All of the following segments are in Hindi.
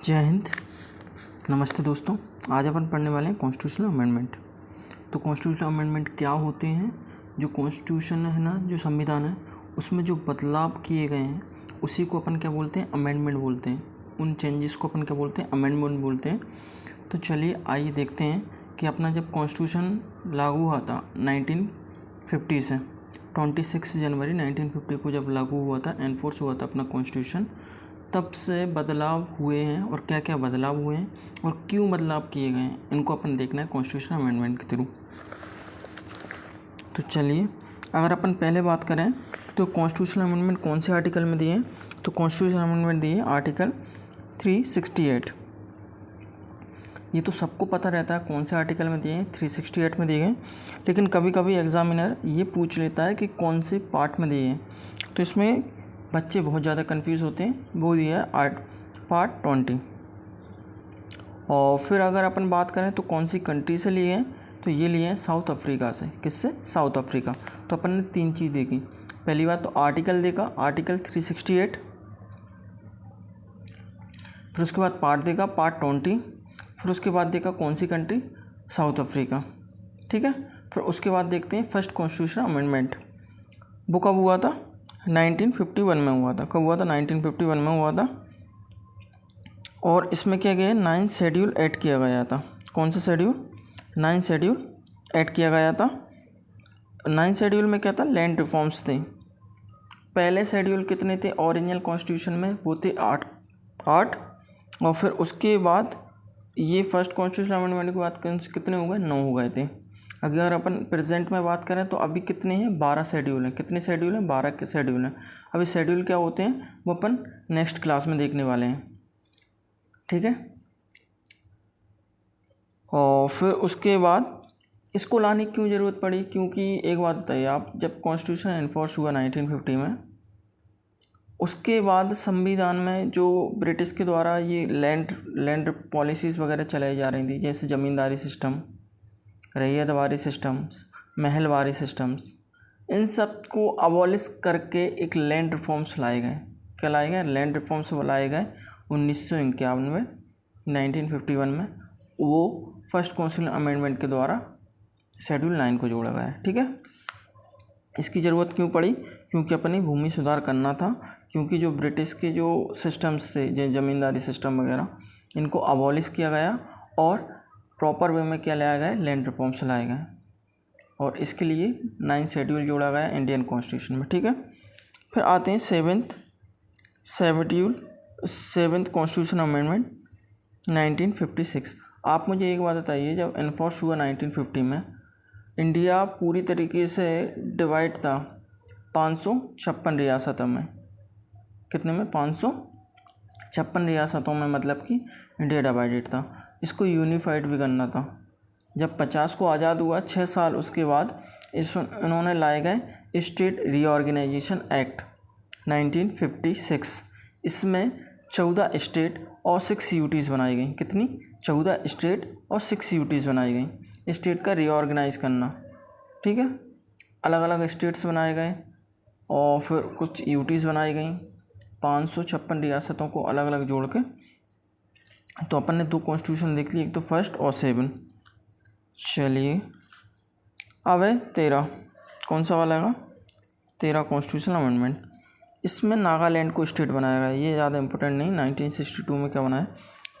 जय हिंद। नमस्ते दोस्तों। आज अपन पढ़ने वाले हैं कॉन्स्टिट्यूशनल अमेंडमेंट। तो कॉन्स्टिट्यूशनल अमेंडमेंट क्या होते हैं? जो कॉन्स्टिट्यूशन है ना, जो संविधान है, उसमें जो बदलाव किए गए हैं उसी को अपन क्या बोलते हैं? अमेंडमेंट बोलते हैं। उन चेंजेस को अपन क्या बोलते हैं? अमेंडमेंट बोलते हैं। तो चलिए आइए देखते हैं कि अपना जब कॉन्स्टिट्यूशन लागू हुआ था 1950 से 26 जनवरी 1950 को जब लागू हुआ था, एनफोर्स हुआ था अपना कॉन्स्टिट्यूशन, तब से बदलाव हुए हैं और क्या क्या बदलाव हुए हैं और क्यों बदलाव किए गए हैं, इनको अपन देखना है कॉन्स्टिट्यूशनल अमेंडमेंट के थ्रू। तो चलिए, अगर अपन पहले बात करें तो कॉन्स्टिट्यूशनल अमेंडमेंट कौन से आर्टिकल में दिए हैं? तो कॉन्स्टिट्यूशनल अमेंडमेंट दिए आर्टिकल 368। ये तो सबको पता रहता है कौन से आर्टिकल में दिए हैं, 368 में दिए गए। लेकिन कभी कभी एग्जामिनर ये पूछ लेता है कि कौन से पार्ट में दिए हैं, तो इसमें बच्चे बहुत ज़्यादा कंफ्यूज होते हैं। वो दिया है पार्ट 20। और फिर अगर अपन बात करें तो कौन सी कंट्री से लिए हैं, तो ये लिए हैं साउथ अफ्रीका से। किससे? South Africa. तो अपन ने तीन चीज़ देखी। पहली बात तो आर्टिकल देखा, आर्टिकल 368। फिर उसके बाद पार्ट देखा, पार्ट 20। फिर उसके बाद देखा कौन सी कंट्री? South Africa. ठीक है। फिर उसके बाद देखते हैं फर्स्ट कॉन्स्टिट्यूशन अमेंडमेंट। वो कब हुआ था? 1951 में हुआ था। कब हुआ था? 1951 में हुआ था। और इसमें क्या गया? 9 शेड्यूल ऐड किया गया था। कौन सा शेड्यूल? 9 शेड्यूल ऐड किया गया था। 9 शेड्यूल में क्या था? लैंड रिफॉर्म्स थे। पहले शेड्यूल कितने थे ओरिजिनल कॉन्स्टिट्यूशन में? वो थे 8। और फिर उसके बाद ये फर्स्ट कॉन्स्टिट्यूशनल अमेंडमेंट के बाद कितने हो गए? 9 हो गए थे। अगर अपन प्रेजेंट में बात करें तो अभी कितने हैं? 12 शेड्यूल हैं। कितने शेड्यूल हैं? 12 के शेड्यूल हैं। अभी शेड्यूल क्या होते हैं वो अपन नेक्स्ट क्लास में देखने वाले हैं। ठीक है। और फिर उसके बाद इसको लाने की क्यों ज़रूरत पड़ी? क्योंकि एक बात बताइए आप, जब कॉन्स्टिट्यूशन एनफोर्स हुआ 1950 में, उसके बाद संविधान में जो ब्रिटिश के द्वारा ये लैंड पॉलिसीज़ वगैरह चलाई जा रही थी, जैसे ज़मींदारी system, ryotwari systems, Mahalwari systems, इन सब को अबॉलिश करके एक लैंड रिफॉर्म्स लाए गए। क्या लाए गए? लैंड रिफॉर्म्स लाए गए 1951 में, 1951 में। वो फर्स्ट कॉन्स्टिट्यूशनल अमेंडमेंट के द्वारा शेड्यूल 9 को जोड़ा गया है। ठीक है। इसकी ज़रूरत क्यों पड़ी? क्योंकि अपनी भूमि सुधार करना था। क्योंकि जो ब्रिटिश के जो सिस्टम्स थे, जो ज़मींदारी सिस्टम वगैरह, इनको अबॉलिश किया गया और प्रॉपर वे में क्या लाया गया? लैंड रिफॉर्म्स लाए गए। और इसके लिए 9 शेड्यूल जोड़ा गया इंडियन कॉन्स्टिट्यूशन में। ठीक है। फिर आते हैं सेवेंथ कॉन्स्टिट्यूशन अमेंडमेंट 1956। आप मुझे एक बात बताइए, जब एनफोर्स हुआ 1950 में, इंडिया पूरी तरीके से डिवाइड था 556 रियासतों में। कितने में? 556 रियासतों में, मतलब कि इंडिया डिवाइडेड था। इसको यूनिफाइड भी करना था। जब 50 को आज़ाद हुआ, 6 साल उसके बाद इन्होंने लाए गए स्टेट रीऑर्गेनाइजेशन एक्ट 1956। इसमें 14 स्टेट और 6 यूटीज़ बनाई गई। कितनी? 14 स्टेट और 6 यूटीज़ बनाई गई। स्टेट का रीऑर्गेनाइज करना। ठीक है। अलग अलग स्टेट्स बनाए गए और फिर कुछ यूटीज़ बनाई गई। 556 रियासतों को अलग अलग जोड़ के। तो अपन ने 2 कॉन्स्टिट्यूशन देख ली, एक तो फर्स्ट और 7। चलिए अब है 13। कौन सा वाला है? 13 कॉन्स्टिट्यूशनल अमेंडमेंट। इसमें नागालैंड को स्टेट बनाया गया। ये ज़्यादा इम्पोर्टेंट नहीं। 1962 में क्या बनाया?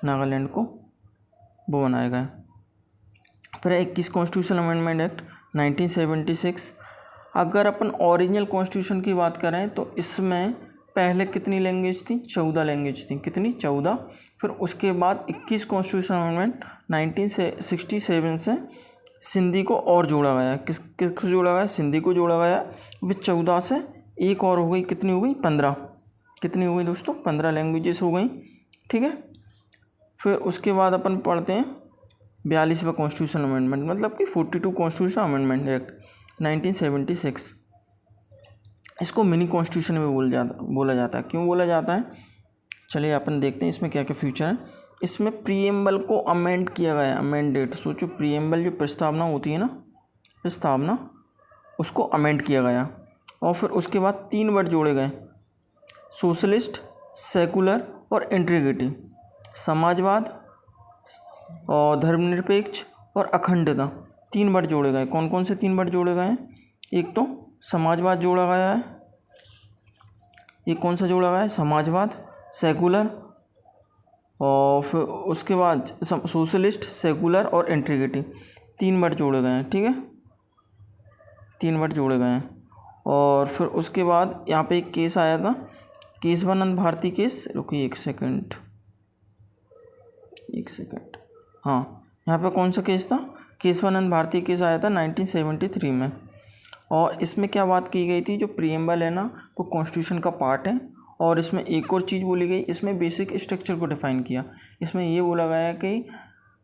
नागालैंड को वो बनाया गया। फिर 21 कॉन्स्टिट्यूशनल अमेंडमेंट एक्ट 1976। अगर अपन ओरिजिनल कॉन्स्टिट्यूशन की बात करें तो इसमें पहले कितनी लैंग्वेज थी? 14 लैंग्वेज थी। कितनी? 14। फिर उसके बाद 21 कॉन्स्टिट्यूशन अमेंडमेंट 1967 से सिंधी को और जोड़ा गया। किसको जोड़ा गया? सिंधी को जोड़ा गया। फिर 14 से एक और हो गई। कितनी हो गई? 15। कितनी हो गई दोस्तों? 15 लैंग्वेजेस हो गई। ठीक है। फिर उसके बाद अपन पढ़ते हैं 42वां कॉन्स्टिट्यूशन अमेंडमेंट, मतलब कि 42 कॉन्स्टिट्यूशन अमेंडमेंट एक्ट 1976। इसको मिनी कॉन्स्टिट्यूशन में बोला जाता है। क्यों बोला जाता है? चलिए अपन देखते हैं इसमें क्या क्या फीचर है। इसमें प्रीएम्बल को अमेंड किया गया है। अमेंडेड, सोचो, प्रीएम्बल जो प्रस्तावना होती है ना, प्रस्तावना, उसको अमेंड किया गया। और फिर उसके बाद 3 वर्ड जोड़े गए, सोशलिस्ट, सेकुलर और इंटीग्रिटी। समाजवाद और धर्मनिरपेक्ष और अखंडता, 3 वर्ड जोड़े गए। कौन कौन से 3 वर्ड जोड़े गए हैं? एक तो समाजवाद जोड़ा गया है, एक कौन सा जोड़ा गया है? समाजवाद, सेकुलर, और फिर उसके बाद सोशलिस्ट, सेकुलर और इंटीग्रिटी, 3 वर्ड जोड़े गए हैं। ठीक है, 3 वर्ड जोड़े गए हैं। और फिर उसके बाद यहाँ पे एक केस आया था, केशवानंद भारती केस। रुकिए एक सेकंड, हाँ, यहाँ पे कौन सा केस था? केशवानंद भारती केस आया था 1973 में। और इसमें क्या बात की गई थी? जो प्रीएम्बल है ना, वो कॉन्स्टिट्यूशन का पार्ट है। और इसमें एक और चीज़ बोली गई, इसमें बेसिक स्ट्रक्चर को डिफाइन किया। इसमें ये बोला गया कि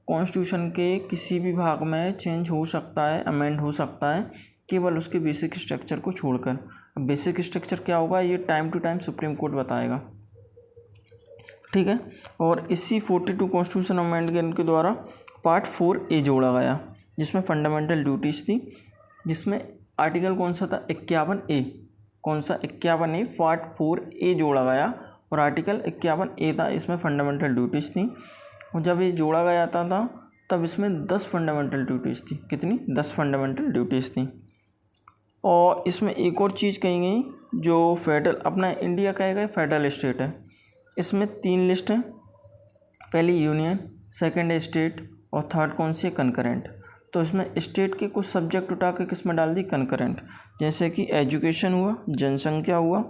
कॉन्स्टिट्यूशन के किसी भी भाग में चेंज हो सकता है, अमेंड हो सकता है, केवल उसके बेसिक स्ट्रक्चर को छोड़कर। अब बेसिक स्ट्रक्चर क्या होगा, ये time to time supreme court बताएगा। ठीक है, और इसी 42 कॉन्स्टिट्यूशन अमेंडमेंट के द्वारा पार्ट 4A जोड़ा गया, जिसमें फंडामेंटल ड्यूटीज़ थी, जिसमें आर्टिकल कौन सा था? 51A। कौन सा? 51A, पार्ट 4A जोड़ा गया और आर्टिकल 51A था, इसमें फंडामेंटल ड्यूटीज़ थी। और जब ये जोड़ा गया था तब इसमें 10 फंडामेंटल ड्यूटीज़ थी। कितनी? 10 फंडामेंटल ड्यूटीज़ थी। और इसमें एक और चीज़ कही गई, जो फेडरल, अपना इंडिया का एक फेडरल स्टेट है। इसमें 3 लिस्ट हैं, पहली यूनियन, सेकंड है स्टेट और थर्ड कौन सी है? कंकरेंट। तो इसमें स्टेट के कुछ सब्जेक्ट उठा के किस में डाल दी? कंकरेंट। जैसे कि एजुकेशन हुआ, जनसंख्या हुआ,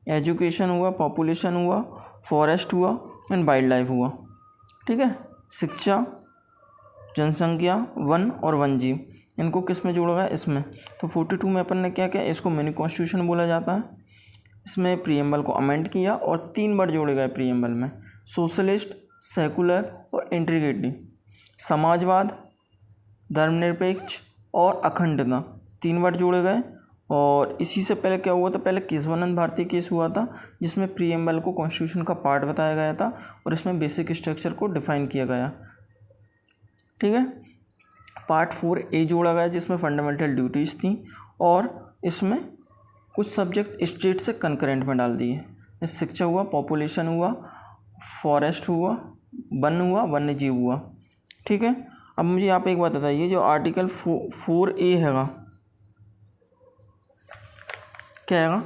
एजुकेशन हुआ, पॉपुलेशन हुआ, फॉरेस्ट हुआ एंड वाइल्ड लाइफ हुआ। ठीक है, शिक्षा, जनसंख्या, वन और वन्यजीव, इनको किस में जोड़ा गया? इसमें। तो 42 में अपन ने क्या किया? इसको मिनी कॉन्स्टिट्यूशन बोला जाता है। इसमें प्रीएम्बल को अमेंड किया और 3 वर्ड जोड़े गए प्रीएम्बल में, सोशलिस्ट, सेकुलर और इंटीग्रिटी। समाजवाद, धर्मनिरपेक्ष और अखंडता, 3 वर्ड जोड़े गए। और इसी से पहले क्या हुआ था? पहले केशवानंद भारती केस हुआ था, जिसमें प्रीएम्बल को कॉन्स्टिट्यूशन का पार्ट बताया गया था और इसमें बेसिक स्ट्रक्चर को डिफाइन किया गया। ठीक है, पार्ट 4A जोड़ा गया, जिसमें फंडामेंटल ड्यूटीज़ थी और इसमें कुछ सब्जेक्ट स्टेट से कंकरेंट में डाल दिए। शिक्षा हुआ, पॉपुलेशन हुआ, फॉरेस्ट हुआ, वन हुआ, वन्यजीव हुआ। ठीक है, अब मुझे यहाँ पे एक बात बताइए, जो आर्टिकल 4A हैगा, क्या हैगा?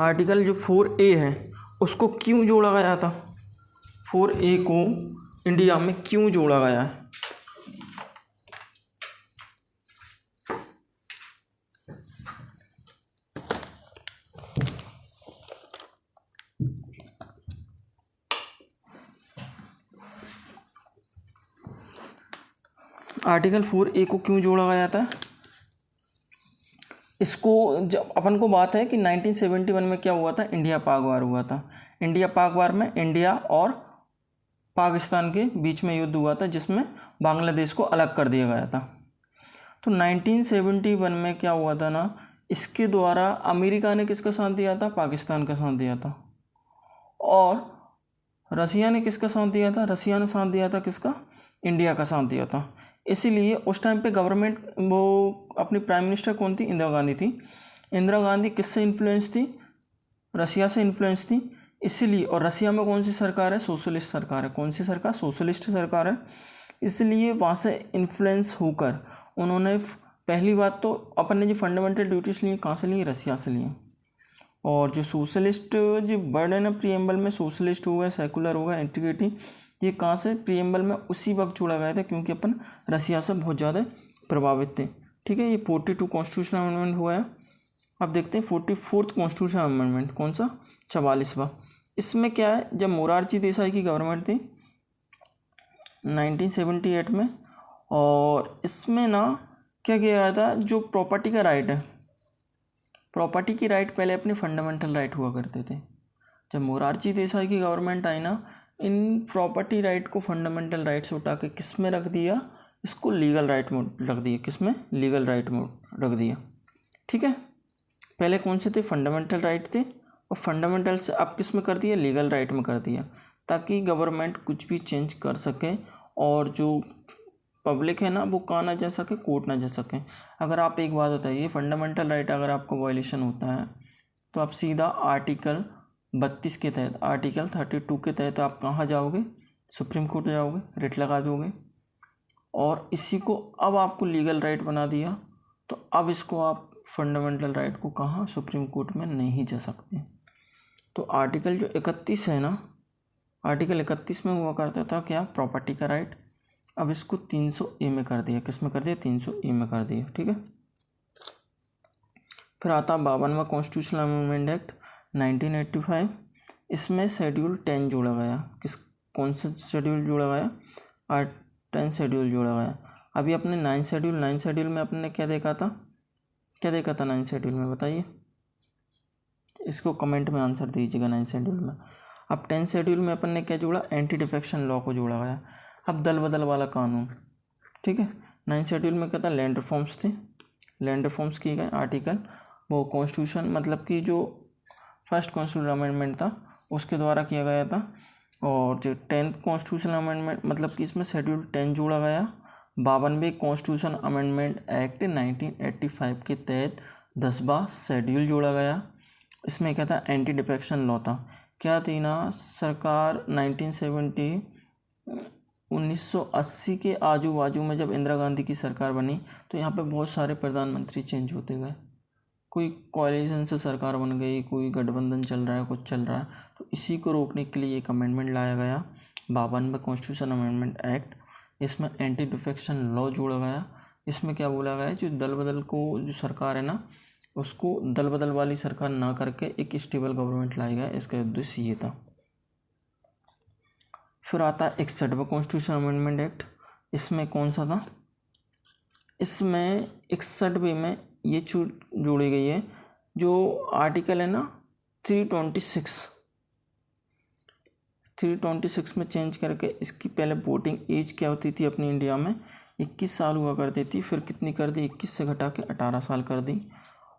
आर्टिकल जो 4A है उसको क्यों जोड़ा गया था? 4A को इंडिया में क्यों जोड़ा गया है? आर्टिकल 4A को क्यों जोड़ा गया था? इसको जब अपन को बात है कि 1971 में क्या हुआ था? इंडिया पाक वार हुआ था। इंडिया पाक वार में इंडिया और पाकिस्तान के बीच में युद्ध हुआ था, जिसमें बांग्लादेश को अलग कर दिया गया था। तो 1971 में क्या हुआ था ना, इसके द्वारा अमेरिका ने किसका साथ दिया था? पाकिस्तान का साथ दिया था। और रसिया ने किसका साथ दिया था? रसिया ने साथ दिया था किसका? इंडिया का साथ दिया था। इसीलिए उस टाइम पे गवर्नमेंट, वो अपनी प्राइम मिनिस्टर कौन थी? इंदिरा गांधी थी। इंदिरा गांधी किससे इन्फ्लुएंस थी? रसिया से इन्फ्लुएंस थी। इसीलिए, और रसिया में कौन सी सरकार है? सोशलिस्ट सरकार है। कौन सी सरकार? सोशलिस्ट सरकार है। इसलिए वहाँ से इन्फ्लुएंस होकर उन्होंने, पहली बात तो अपन ने जो फंडामेंटल ड्यूटीज़ ली कहाँ से ली? रसिया से लिए। और जो सोशलिस्ट जो वर्ड है ना प्रीएम्बल में, सोशलिस्ट हो गया, सेकुलर हो गया, इंटीग्रिटी, ये कहाँ से? प्रीएम्बल में उसी वक्त जोड़ा गया था, क्योंकि अपन रसिया से बहुत ज़्यादा प्रभावित थे। ठीक है, ये 42 कॉन्स्टिट्यूशन अमेंडमेंट हुआ है। अब देखते हैं 44th कॉन्स्टिट्यूशन अमेंडमेंट, कौन सा? 44वां। इसमें क्या है? जब मोरारजी देसाई की गवर्नमेंट थी 1978 में, और इसमें ना क्या किया गया था, जो प्रॉपर्टी का राइट है, प्रॉपर्टी की राइट पहले अपने फंडामेंटल राइट हुआ करते थे। जब मोरारजी देसाई की गवर्नमेंट आई ना, इन प्रॉपर्टी राइट को फंडामेंटल राइट से उठा के किस में रख दिया? इसको लीगल राइट में रख दिया। किस में? लीगल राइट में रख दिया। ठीक है, पहले कौन से थे? फंडामेंटल राइट थे, और फंडामेंटल से अब किस में कर दिया? लीगल राइट में कर दिया, ताकि गवर्नमेंट कुछ भी चेंज कर सके और जो पब्लिक है ना वो कहाँ ना जा सके? कोर्ट ना जा सके। अगर आप एक बात बताइए, फंडामेंटल राइट अगर आपको वायलेशन होता है तो आप सीधा आर्टिकल 32 के तहत, आर्टिकल 32 के तहत आप कहाँ जाओगे? सुप्रीम कोर्ट जाओगे, रिट लगा दोगे, और इसी को अब आपको लीगल राइट बना दिया, तो अब इसको आप फंडामेंटल राइट को कहाँ, सुप्रीम कोर्ट में नहीं जा सकते। तो आर्टिकल जो 31 है ना, आर्टिकल 31 में हुआ करता था क्या, प्रॉपर्टी का राइट, अब इसको 300A में कर दिया। किस में कर दिया, 300A में कर दिया, ठीक है। फिर आता 52वां कॉन्स्टिट्यूशनल अमेंडमेंट एक्ट 1985। इसमें शेड्यूल 10 जोड़ा गया। कौन सा शेड्यूल जोड़ा गया, 10 शेड्यूल जोड़ा गया। अभी अपने 9 शेड्यूल में अपने क्या देखा था 9 शेड्यूल में, बताइए, इसको कमेंट में आंसर दीजिएगा। 9 शेड्यूल में, अब 10 शेड्यूल में अपन ने क्या जोड़ा, एंटी डिफेक्शन लॉ को जोड़ा गया। अब दल बदल वाला कानून, ठीक है। 9 शेड्यूल में क्या था, लैंड रिफॉर्म्स थे, लैंड रिफॉर्म्स किए गए आर्टिकल, वो कॉन्स्टिट्यूशन मतलब कि जो फर्स्ट कॉन्स्टिट्यूशनल अमेंडमेंट था उसके द्वारा किया गया था। और जो 10th कॉन्स्टिट्यूशनल अमेंडमेंट मतलब कि इसमें शेड्यूल 10 जोड़ा गया। 52वें कॉन्स्टिट्यूशन अमेंडमेंट एक्ट 1985 के तहत 10वां शेड्यूल जोड़ा गया। इसमें क्या था, एंटी डिफेक्शन लॉ था। क्या थी ना, सरकार 1980 के आजू बाजू में जब इंदिरा गांधी की सरकार बनी तो यहाँ पे बहुत सारे प्रधानमंत्री चेंज होते गए, कोई कोalition से सरकार बन गई, कोई गठबंधन चल रहा है, कुछ चल रहा है, तो इसी को रोकने के लिए एक अमेंडमेंट लाया गया, 52वां कॉन्स्टिट्यूशन अमेंडमेंट एक्ट। इसमें एंटी डिफेक्शन लॉ जोड़ा गया। इसमें क्या बोला गया है, जो दल बदल को जो सरकार है ना, उसको दल बदल वाली सरकार ना करके एक स्टेबल गवर्नमेंट लाई गया, इसका उद्देश्य ये था। फिर आता है 61वां कॉन्स्टिट्यूशन अमेंडमेंट एक्ट। इसमें कौन सा था, इसमें 61वें में ये छूट जोड़ी गई है, जो आर्टिकल है ना 326 में चेंज करके इसकी पहले वोटिंग एज क्या होती थी अपनी इंडिया में, 21 साल हुआ करती थी, फिर कितनी कर दी, 21 से घटा के 18 साल कर दी।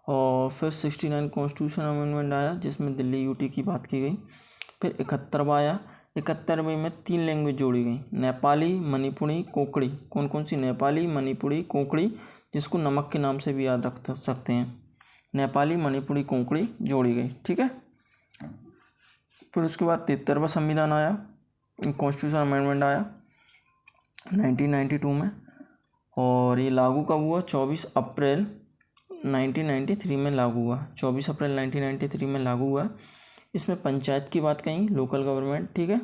और फिर 69 कॉन्स्टिट्यूशन अमेंडमेंट आया जिसमें दिल्ली यूटी की बात की गई। फिर 71वां आया। 71वें में 3 लैंग्वेज जोड़ी गई, नेपाली, मणिपुरी, कोंकणी। कौन कौन सी, नेपाली, मणिपुरी, कोंकणी, जिसको नमक के नाम से भी याद रख सकते हैं। नेपाली, मणिपुरी, कोंकणी जोड़ी गई, ठीक है। फिर उसके बाद 73वां संविधान आया, कॉन्स्टिट्यूशन अमेंडमेंट आया 1992 में, और ये लागू कब हुआ, 24 अप्रैल 1993 में लागू हुआ। 24 अप्रैल 1993 में लागू हुआ। इसमें पंचायत की बात कहीं, लोकल गवर्नमेंट, ठीक है।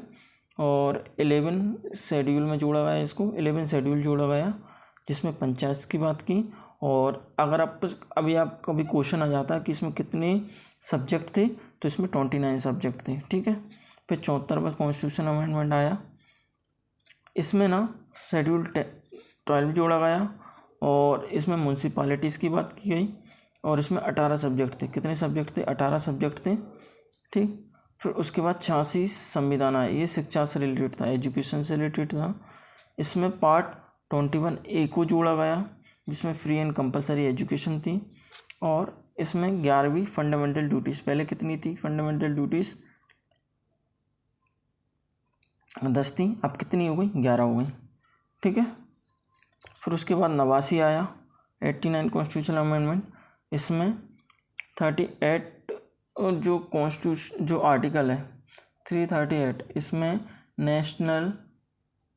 और 11 शेड्यूल में जोड़ा गया, इसको 11 शेड्यूल जोड़ा गया जिसमें पंचायत की बात की। और अगर आप कभी क्वेश्चन आ जाता है कि इसमें कितने सब्जेक्ट थे, तो इसमें 29 सब्जेक्ट थे, ठीक है। फिर 74वां कॉन्स्टिट्यूशन अमेंडमेंट आया। इसमें ना शेड्यूल 12 जोड़ा गया, और इसमें म्यूनसिपालिटीज़ की बात की गई, और इसमें 18 सब्जेक्ट थे। कितने सब्जेक्ट थे, 18 सब्जेक्ट थे, ठीक। फिर उसके बाद 86 संविधान आया, ये शिक्षा से रिलेटेड था, एजुकेशन से रिलेटेड था। इसमें पार्ट 21A को जोड़ा गया जिसमें फ्री एंड कंपलसरी एजुकेशन थी। और इसमें 11वीं फंडामेंटल ड्यूटीज़, पहले कितनी थी फंडामेंटल ड्यूटीज़, 10 थी, अब कितनी हो गई, 11 हो गई, ठीक है। फिर उसके बाद 89 आया, 89 कॉन्स्टिट्यूशनल अमेंडमेंट। इसमें 38 जो आर्टिकल है 338, इसमें national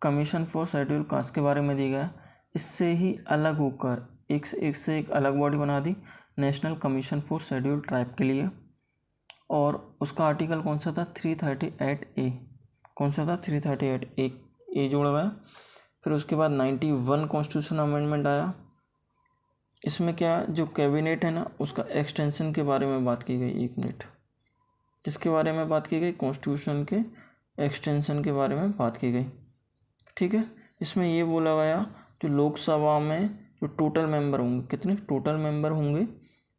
commission for schedule caste के बारे में दी गया। इससे ही अलग होकर एक से एक अलग बॉडी बना दी, national commission for schedule tribe के लिए। और उसका आर्टिकल कौन सा था, 338A। कौन सा था, 338A जोड़ा गया। फिर उसके बाद 91 कॉन्स्टिट्यूशन अमेंडमेंट आया। इसमें क्या, जो कैबिनेट है ना, उसका एक्सटेंशन के बारे में बात की गई। 1 मिनट, किसके बारे में बात की गई, कॉन्स्टिट्यूशन के एक्सटेंशन के बारे में बात की गई, ठीक है। इसमें ये बोला गया जो लोकसभा में जो टोटल मेंबर होंगे, कितने टोटल मेंबर होंगे,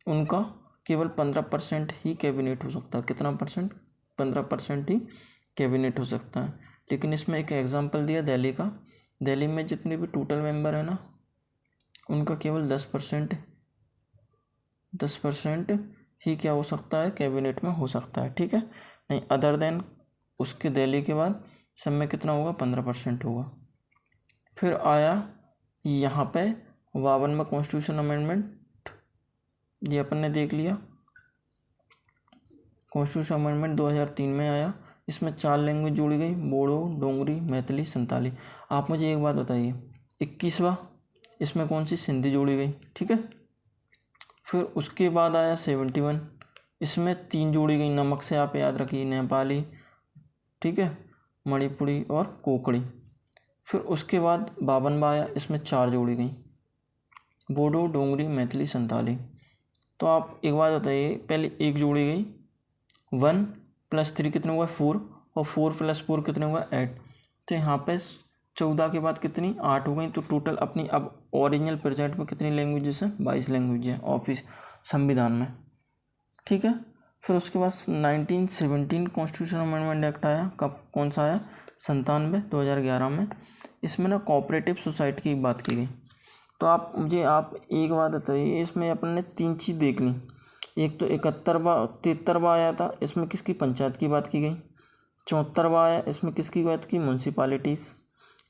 उनका केवल 15% ही कैबिनेट हो सकता है। कितना परसेंट, 15% ही कैबिनेट हो सकता है। लेकिन इसमें एक एग्जांपल दिया दिल्ली का, दिल्ली में जितने भी टोटल मेंबर है ना, उनका केवल 10% ही क्या हो सकता है, कैबिनेट में हो सकता है, ठीक है। नहीं, अदर देन उसके दिल्ली के बाद सब में कितना होगा, 15% होगा। फिर आया यहाँ पे 52वां कॉन्स्टिट्यूशन अमेंडमेंट, ये अपन ने देख लिया। कॉन्स्टिट्यूशन अमेंडमेंट 2003 में आया, इसमें 4 लैंग्वेज जोड़ी गई, बोडो, डोंगरी, मैथिली, संताली। आप मुझे एक बात बताइए, 21वां, इसमें कौन सी सिंधी जोड़ी गई, ठीक है। फिर उसके बाद आया 71, इसमें 3 जोड़ी गई, नमक से आप याद रखिए, नेपाली, ठीक है, मणिपुरी और कोंकणी। फिर उसके बाद 52वां आया, इसमें 4 जोड़ी गई, बोडो, डोंगरी, मैथिली, संताली। तो आप एक बात बताइए, पहले एक जोड़ी गई, 1 + 3 कितने हुआ, 4, और 4 + 4 कितने हुआ, 8। तो यहाँ पे 14 के बाद कितनी, 8 हो गई। तो टोटल अपनी अब ओरिजिनल प्रेजेंट में कितनी लैंग्वेजेस हैं, 22 लैंग्वेज हैं ऑफिस संविधान में, ठीक है। फिर उसके बाद 1917 कॉन्स्टिट्यूशन अमेंडमेंट एक्ट आया, कब, कौन सा आया, 97, 2011 में। इसमें ना कोऑपरेटिव सोसाइटी की बात की गई। तो आप मुझे आप एक बात बताइए, इसमें अपन ने 3 चीज़ देख ली। एक तो 73वां आया था, इसमें किसकी, पंचायत की बात की गई। 74वां आया, इसमें किसकी बात की, म्यूनसिपालिटीज़,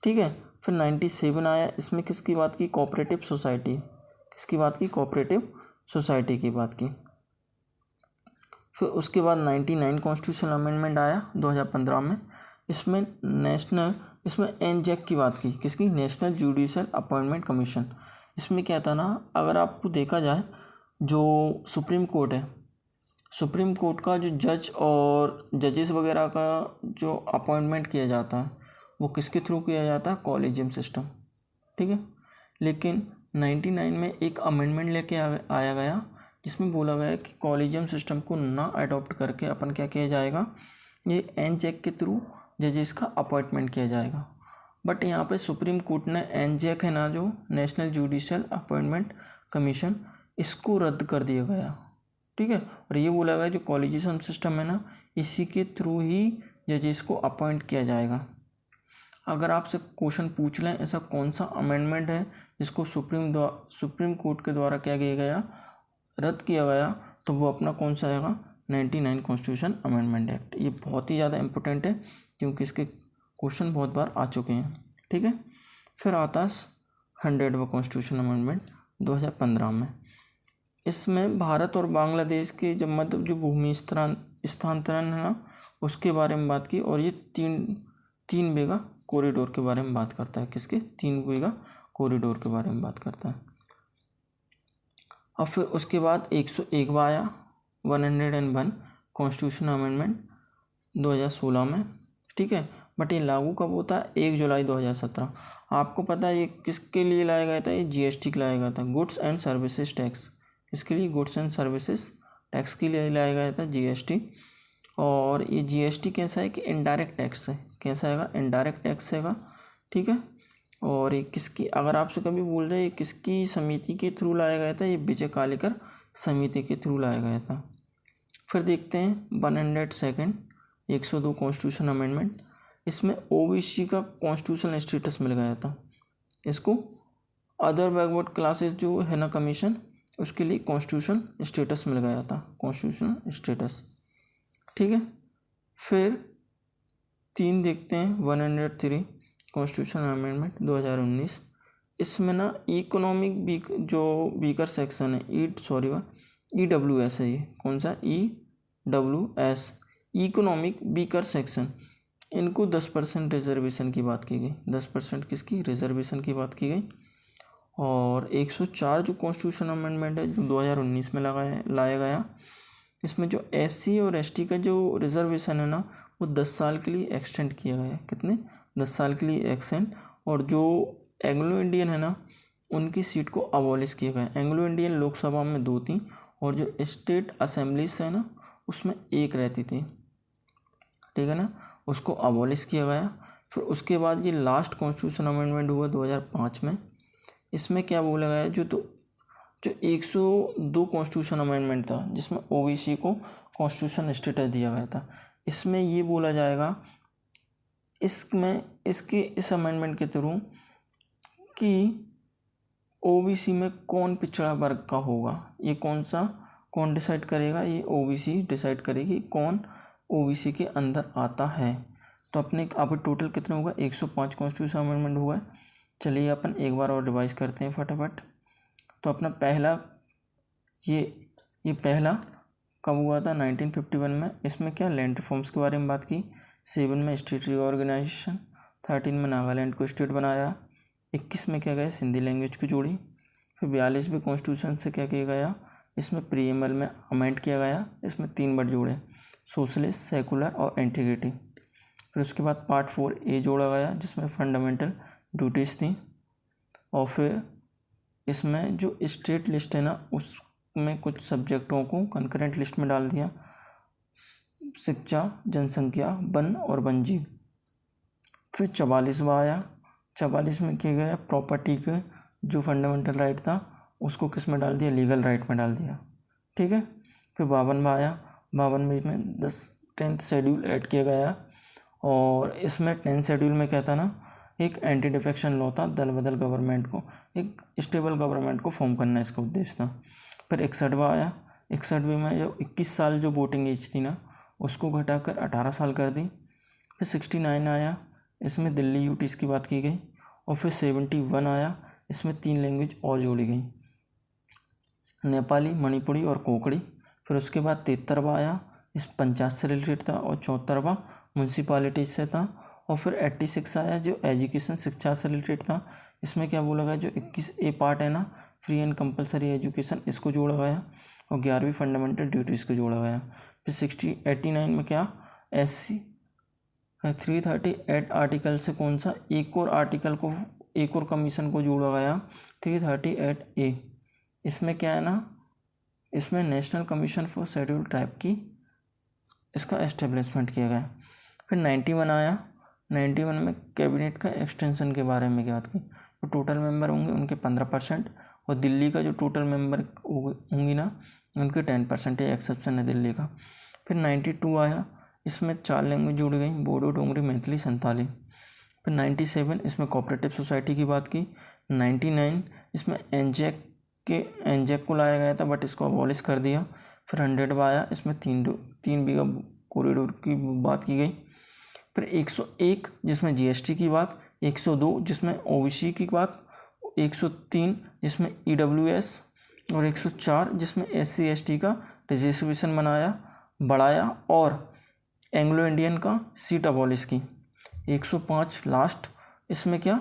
ठीक है। फिर 97 आया, इसमें किसकी बात की, कोऑपरेटिव सोसाइटी, किसकी बात की, कोऑपरेटिव सोसाइटी की बात की। फिर उसके बाद 99 कॉन्स्टिट्यूशन अमेंडमेंट आया 2015 में। इसमें एनजेक की बात की, किसकी, नेशनल जुडिशल अपॉइंटमेंट कमीशन। इसमें क्या था ना, अगर आपको देखा जाए, जो सुप्रीम कोर्ट है, सुप्रीम कोर्ट का जो जज और जजेस वगैरह का जो अपॉइंटमेंट किया जाता है, वो किसके थ्रू किया जाता है, कॉलेजियम सिस्टम, ठीक है। लेकिन 99 में एक अमेंडमेंट लेके आया गया, जिसमें बोला गया कि कॉलेजियम सिस्टम को ना अडॉप्ट करके अपन क्या किया जाएगा, ये एनजेक के थ्रू जजेस का अपॉइंटमेंट किया जाएगा। बट यहाँ पे सुप्रीम कोर्ट ने एनजेक है ना, जो नेशनल जुडिशल अपॉइंटमेंट कमीशन, इसको रद्द कर दिया गया, ठीक है। और ये बोला गया जो कॉलेजियम सिस्टम है ना, इसी के थ्रू ही जजेस को अपॉइंट किया जाएगा। अगर आपसे क्वेश्चन पूछ लें ऐसा कौन सा अमेंडमेंट है जिसको सुप्रीम कोर्ट के द्वारा क्या किया गया, रद्द किया गया, तो वो अपना कौन सा आएगा, 99 कॉन्स्टिट्यूशन अमेंडमेंट एक्ट। ये बहुत ही ज़्यादा इंपॉर्टेंट है क्योंकि इसके क्वेश्चन बहुत बार आ चुके हैं, ठीक है। फिर आता है 100वां कॉन्स्टिट्यूशन अमेंडमेंट 2015 में। इसमें भारत और बांग्लादेश के जब मतलब जो भूमि स्थानांतरण है ना, उसके बारे में बात की। और ये तीन बीघा कॉरिडोर के बारे में बात करता है, किसके, 3 बीघा कॉरिडोर के बारे में बात करता है। अब फिर उसके बाद 101वां आया, 101 कॉन्स्टिट्यूशन अमेंडमेंट 2016 में, ठीक है। बट ये लागू कब होता है, 1 जुलाई 2017। आपको पता है ये किसके लिए लाया गया था, ये जीएसटी के लाया गया था, गुड्स एंड सर्विसेज टैक्स। किसके लिए, गुड्स एंड सर्विसेज टैक्स के लिए लाया गया था जीएसटी। और ये जीएसटी कैसा है कि इनडायरेक्ट टैक्स है, कैसा हैगा, इनडायरेक्ट टैक्स हैगा, ठीक है। और ये किसकी, अगर आपसे कभी बोल रहे किसकी समिति के थ्रू लाया गया था, ये विजय कालेकर समिति के थ्रू लाया गया था। फिर देखते हैं 102 102 कॉन्स्टिट्यूशन अमेंडमेंट। इसमें ओबीसी का कॉन्स्टिट्यूशनल स्टेटस मिल गया था इसको। अदर बैकवर्ड क्लासेस जो है ना कमीशन, उसके लिए कॉन्स्टिट्यूशन स्टेटस मिल गया था, कॉन्स्टिट्यूशनल स्टेटस, ठीक है। फिर 3 देखते हैं 103 कॉन्स्टिट्यूशन अमेंडमेंट 2019। इसमें ना इकोनॉमिक जो वीकर सेक्शन है, EWS है, ये कौन सा, EWS, इकोनॉमिक वीकर सेक्शन, इनको 10% रिजर्वेशन की बात की गई, 10% किसकी, रिजर्वेशन की बात की गई। और 104 जो कॉन्स्टिट्यूशन अमेंडमेंट है जो 2019 में लाया गया, इसमें जो SC और ST का जो रिजर्वेशन है ना, वो 10 साल के लिए एक्सटेंड किया गया है, कितने, 10 साल के लिए एक्सटेंड। और जो एंग्लो इंडियन है ना, उनकी सीट को अबॉलिश किया गया। एंग्लो इंडियन लोकसभा में 2 थी, और जो स्टेट असेंबलीज है ना, उसमें 1 रहती थी, ठीक है ना, उसको अबॉलिश किया गया। फिर उसके बाद ये लास्ट कॉन्स्टिट्यूशन अमेंडमेंट हुआ 2005 में। इसमें क्या बोला गया, जो 102 कॉन्स्टिट्यूशन अमेंडमेंट था जिसमें ओबीसी को कॉन्स्टिट्यूशन स्टेटस दिया गया था, इसमें ये बोला जाएगा इस अमेंडमेंट के थ्रू कि ओबीसी में कौन पिछड़ा वर्ग का होगा, ये कौन डिसाइड करेगा, ये ओबीसी डिसाइड करेगी कौन ओबीसी के अंदर आता है। तो अपने अब टोटल कितने होगा, 105 कॉन्स्टिट्यूशन अमेंडमेंट हुआ है। चलिए अपन एक बार और रिवाइज करते हैं फटाफट। तो अपना पहला ये पहला कब हुआ था, 1951 में। इसमें क्या, लैंड रिफॉर्म्स के बारे में बात की। 7 में स्टेट रिऑर्गेनाइजेशन, 13 में नागालैंड को स्टेट बनाया, 21 में क्या गया सिंधी लैंग्वेज को जोड़ी, फिर 42वें कॉन्स्टिट्यूशन से क्या किया गया, इसमें प्रीएम्बल में अमेंड किया गया, इसमें 3 वर्ड जोड़े, सोशलिस्ट, सेकुलर और इंटीग्रिटी। फिर उसके बाद पार्ट 4A जोड़ा गया जिसमें फंडामेंटल ड्यूटीज़ थी, और फिर इसमें जो स्टेट लिस्ट है ना उसमें कुछ सब्जेक्टों को कंकरेंट लिस्ट में डाल दिया, शिक्षा, जनसंख्या, वन और वनजीव। फिर 44वां आया, 44 में किया गया प्रॉपर्टी के जो फंडामेंटल राइट था उसको किस में डाल दिया, लीगल राइट में डाल दिया, ठीक है। फिर 52वां आया, 52 में 10th शेड्यूल ऐड किया गया, और इसमें 10th शेड्यूल में क्या था ना, एक एंटी डिफेक्शन लॉ था, दल बदल गवर्नमेंट को, एक स्टेबल गवर्नमेंट को फॉर्म करना इसका उद्देश्य था। फिर 61वां आया, 61वें में जो 21 साल जो वोटिंग एज थी ना उसको घटाकर 18 साल कर दी। फिर 69 आया, इसमें दिल्ली यूटीज की बात की गई, और फिर 71 आया, इसमें 3 लैंग्वेज और जोड़ी गई, नेपाली, मणिपुरी और कोंकणी। फिर उसके बाद 73वां आया, इस पंचायत से रिलेटेड था, और 74वां म्यूनसिपालिटीज से था। और फिर 86 आया जो एजुकेशन, शिक्षा से रिलेटेड था, इसमें क्या बोला गया, जो 21A पार्ट है ना, फ्री एंड कंपलसरी एजुकेशन, इसको जोड़ा गया, और 11वीं फंडामेंटल ड्यूटीज़ को जोड़ा गया। फिर 89 में क्या, SC 338 आर्टिकल से कौन सा एक और आर्टिकल को, एक और कमीशन को जोड़ा गया, 338A। इसमें क्या है ना, इसमें national commission for schedule tribe की इसका एस्टेब्लिशमेंट किया गया। फिर 91 आया, 91 में कैबिनेट का एक्सटेंशन के बारे में बात की, तो टोटल मेंबर होंगे उनके 15%, और दिल्ली का जो टोटल मेंबर होंगी ना उनके 10%, ये एक्सेप्शन है दिल्ली का। फिर 92 आया, इसमें 4 लैंग्वेज जुड़ गई, बोडो, डोगरी, मैथिली, संताली। फिर 97 इसमें कोऑपरेटिव सोसाइटी की बात की। 99 इसमें एनजेक को लाया गया था बट इसको अबॉलिश कर दिया। फिर 100 आया, इसमें 3 बीघा कॉरिडोर की बात की गई। फिर 101 जिसमें जीएसटी की बात, 102 जिसमें ओबीसी की बात, 103 जिसमें ईडब्ल्यूएस, और 104 जिसमें एससी एसटी का रिजर्वेशन बढ़ाया और एंग्लो इंडियन का सीट अबॉलिश की। 105 लास्ट, इसमें क्या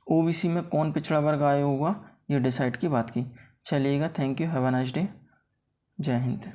ओबीसी में कौन पिछड़ा वर्ग आया होगा ये डिसाइड की बात की। चलिएगा, thank you, have a nice day, जय हिंद।